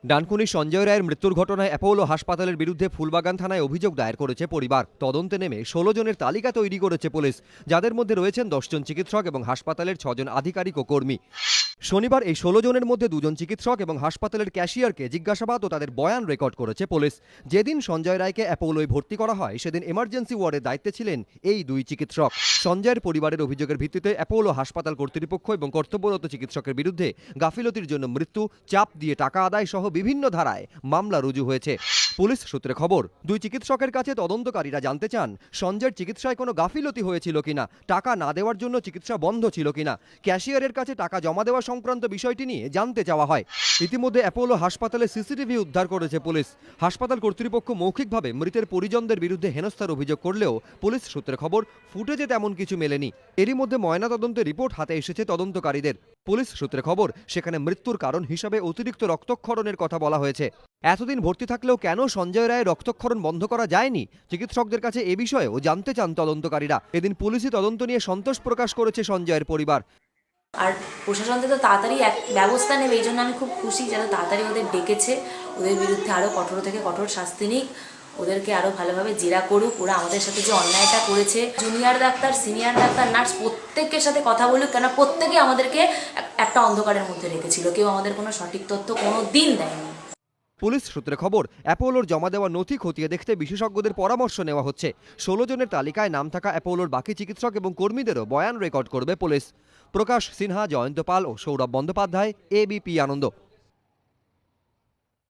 ডানকুনি সঞ্জয় রায়ের মৃত্যুর ঘটনায় অ্যাপোলো হাসপাতালের বিরুদ্ধে ফুলবাগান থানায় অভিযোগ দায়ের করেছে পরিবার। তদন্তে নেমে ১৬ জনের তালিকা তৈরি করেছে পুলিশ, যাদের মধ্যে রয়েছেন ১০ জন চিকিৎসক এবং হাসপাতালের ৬ জন আধিকারিক ও কর্মী। শনিবার এই ১৬ জনের মধ্যে ২ জন চিকিৎসক এবং হাসপাতালের ক্যাশিয়ারকে জিজ্ঞাসাবাদ ও তাদের বয়ান রেকর্ড করেছে পুলিশ। যেদিন সঞ্জয় রায়কে অ্যাপোলোয় ভর্তি করা হয় সেদিন এমার্জেন্সি ওয়ার্ডের দায়িত্বে ছিলেন এই ২ চিকিৎসক। সঞ্জয়ের পরিবারের অভিযোগের ভিত্তিতে অ্যাপোলো হাসপাতাল কর্তৃপক্ষ এবং কর্তব্যরত চিকিৎসকের বিরুদ্ধে গাফিলতির জন্য মৃত্যু, চাপ দিয়ে টাকা আদায় সহ বিভিন্ন ধারায় মামলা রুজু হয়েছে। পুলিশ সূত্রে খবর, ২ চিকিৎসকের কাছে তদন্তকারীরা জানতে চান সঞ্জয়ের চিকিৎসায় কোনো গাফিলতি হয়েছিল কিনা, টাকা না দেওয়ার জন্য চিকিৎসা বন্ধ ছিল কিনা, ক্যাশিয়ারের কাছে টাকা জমা দেওয়া সংক্রান্ত বিষয়টি নিয়ে জানতে চাওয়া হয়। ইতিমধ্যে অ্যাপোলো হাসপাতালে সিসিটিভি উদ্ধার করেছে পুলিশ। হাসপাতাল কর্তৃপক্ষ মৌখিকভাবে মৃতের পরিজনদের বিরুদ্ধে হেনস্থার অভিযোগ করলেও পুলিশ সূত্রে খবর, ফুটেজে তেমন কিছু মেলেনি। এরই মধ্যে ময়নাতদন্তের রিপোর্ট হাতে এসেছে তদন্তকারীদের। পুলিশ সূত্রে খবর, সেখানে মৃত্যুর কারণ হিসাবে অতিরিক্ত রক্তক্ষরণের কথা বলা হয়েছে। এতদিন ভর্তি থাকলেও কেন সঞ্জয় রায়ের রক্তক্ষরণ বন্ধ করা যায়নি, চিকিৎসকদের কাছে এ বিষয়েও জানতে চান তদন্তকারীরা। এদিন পুলিশি তদন্ত নিয়ে সন্তোষ প্রকাশ করেছে সঞ্জয়ের পরিবার। আর প্রশাসন তো তাড়াতাড়ি এক ব্যবস্থা নেবে, এই জন্য আমি খুব খুশি যেন তাড়াতাড়ি ওদের ডেকেছে, ওদের বিরুদ্ধে আরও কঠোর থেকে কঠোর শাস্তি নিক, ওদেরকে আরও ভালোভাবে জেরা করুক। ওরা আমাদের সাথে যে অন্যায়টা করেছে, junior doctor, senior doctor, nurse প্রত্যেকের সাথে কথা বলুক, কেন প্রত্যেকে আমাদেরকে একটা অন্ধকারের মধ্যে রেখেছিল, কেউ আমাদের কোনো সঠিক তথ্য কোনো দিন দেয়নি। পুলিশ সূত্রে খবর, অ্যাপোলোর জমা দেওয়া নথি খতিয়ে দেখতে বিশেষজ্ঞদের পরামর্শ নেওয়া হচ্ছে। ১৬ জনের তালিকায় নাম থাকা অ্যাপোলোর বাকি চিকিৎসক এবং কর্মীদেরও বয়ান রেকর্ড করবে পুলিশ। প্রকাশ সিনহা, জয়ন্ত পাল ও সৌরভ বন্দ্যোপাধ্যায়, এবিপি আনন্দ।